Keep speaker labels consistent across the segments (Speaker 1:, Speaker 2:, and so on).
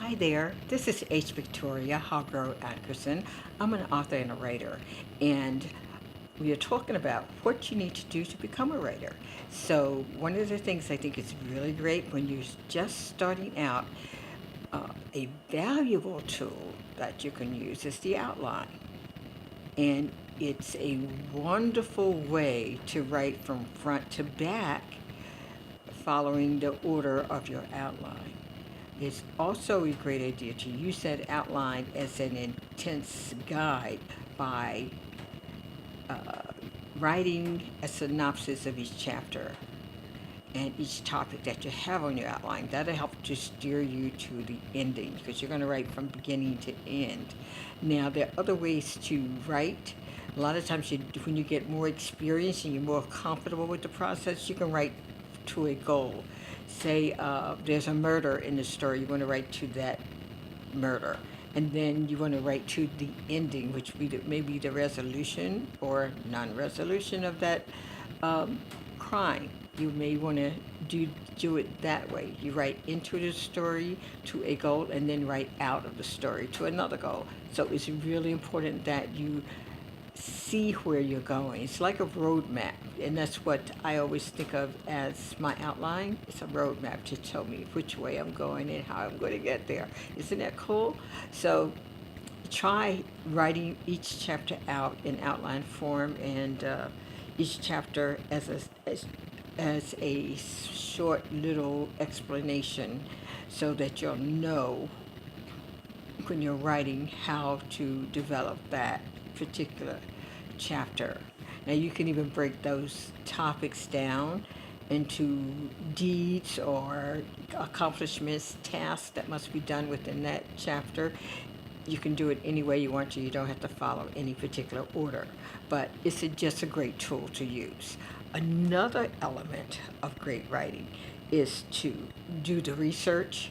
Speaker 1: Hi there, this is H. Victoria Hargro Atkerson. I'm an author and a writer, and we are talking about what you need to do to become a writer. So, one of the things I think is really great when you're just starting out, a valuable tool that you can use is the outline. And it's a wonderful way to write from front to back following the order of your outline. It's also a great idea to use that outline as an intense guide by uh, writing a synopsis of each chapter and each topic that you have on your outline. That'll help to steer you to the ending because you're going to write from beginning to end. Now, there are other ways to write. A lot of times, when you get more experience and you're more comfortable with the process, you can write to a goal. Say there's a murder in the story, you want to write to that murder. And then you want to write to the ending, which may be the resolution or non-resolution of that crime. You may want to do it that way. You write into the story to a goal and then write out of the story to another goal. So it's really important that you see where you're going. It's like a roadmap, and that's what I always think of as my outline. It's a roadmap to tell me which way I'm going and how I'm going to get there. Isn't that cool? So try writing each chapter out in outline form, and each chapter as a short little explanation so that you'll know when you're writing how to develop that particular chapter. Now, you can even break those topics down into deeds or accomplishments, tasks that must be done within that chapter. You can do it any way you want to. You don't have to follow any particular order, but it's just a great tool to use. Another element of great writing is to do the research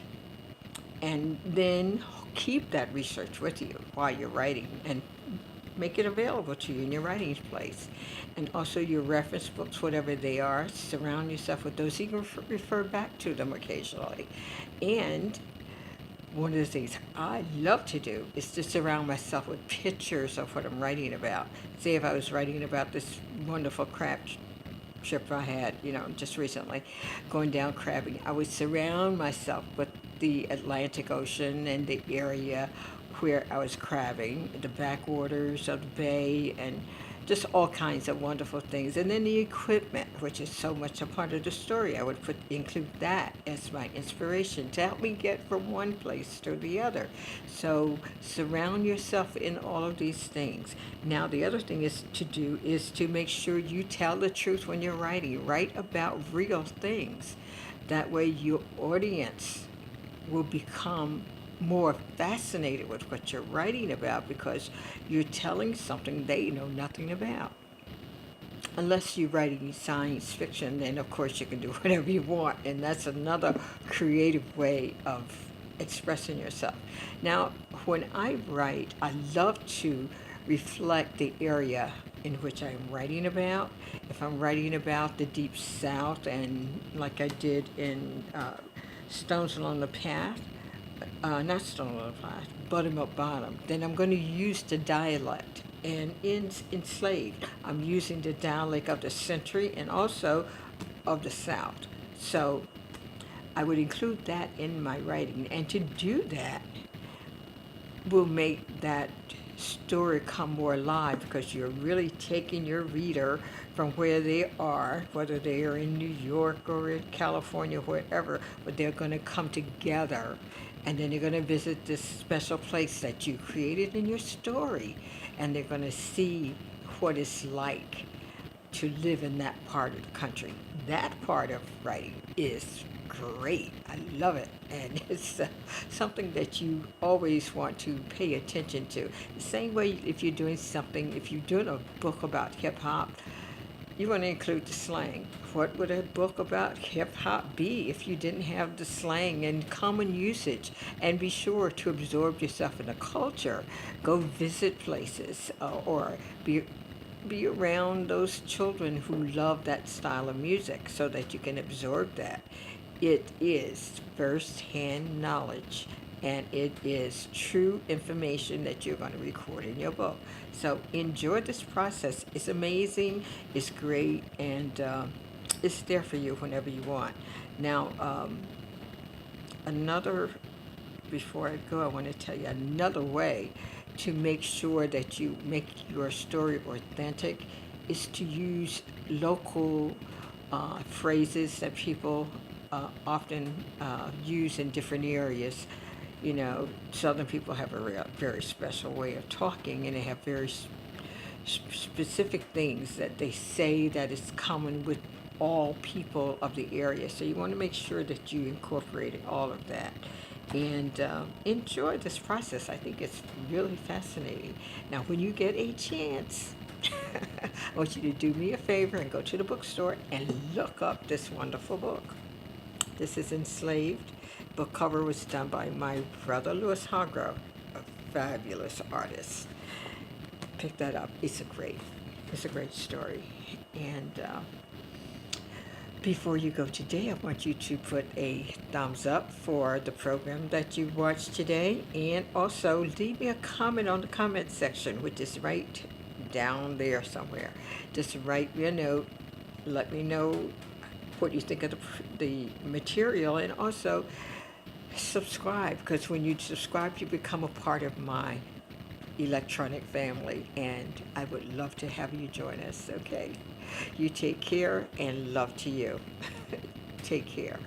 Speaker 1: and then keep that research with you while you're writing and make it available to you in your writing place. And also your reference books, whatever they are, surround yourself with those. You can refer back to them occasionally. And one of the things I love to do is to surround myself with pictures of what I'm writing about. Say if I was writing about this wonderful crab trip I had, just recently, going down crabbing, I would surround myself with the Atlantic Ocean and the area where I was crabbing, the backwaters of the bay, and just all kinds of wonderful things. And then the equipment, which is so much a part of the story, I would include that as my inspiration to help me get from one place to the other. So surround yourself in all of these things. Now, the other thing is to make sure you tell the truth when you're writing. Write about real things. That way, your audience will become more fascinated with what you're writing about because you're telling something they know nothing about. Unless you're writing science fiction, then of course you can do whatever you want, and that's another creative way of expressing yourself. Now, when I write, I love to reflect the area in which I'm writing about. If I'm writing about the Deep South, and like I did in Stones Along the Path, not Stone on the Path, Buttermilk Bottom, then I'm going to use the dialect. And in Enslaved, I'm using the dialect of the century and also of the South. So I would include that in my writing. And to do that will make that story come more alive because you're really taking your reader from where they are, whether they are in New York or in California, wherever, but they're going to come together and then they're going to visit this special place that you created in your story, and they're going to see what it's like to live in that part of the country. That part of writing is great. I love it. And it's something that you always want to pay attention to. The same way if you're doing something, if you're doing a book about hip hop, you want to include the slang. What would a book about hip hop be if you didn't have the slang and common usage? And be sure to absorb yourself in the culture. Go visit places or be around those children who love that style of music so that you can absorb that. It is first-hand knowledge, and it is true information that you're going to record in your book. So enjoy this process. It's amazing, it's great, and it's there for you whenever you want. Now, another before I go, I want to tell you another way to make sure that you make your story authentic is to use local phrases that people often use in different areas. You know, Southern people have a very special way of talking, and they have very specific things that they say that is common with all people of the area. So you want to make sure that you incorporate all of that and enjoy this process. I think it's really fascinating. Now, when you get a chance, I want you to do me a favor and go to the bookstore and look up this wonderful book. This is Enslaved. Book cover was done by my brother, Louis Hargro, a fabulous artist. Pick that up. It's a great story. And before you go today, I want you to put a thumbs up for the program that you watched today, and also leave me a comment on the comment section, which is right down there somewhere. Just write me a note. Let me know what you think of the material, and also subscribe, because when you subscribe, you become a part of my electronic family, and I would love to have you join us. Okay, you take care, and love to you. Take care.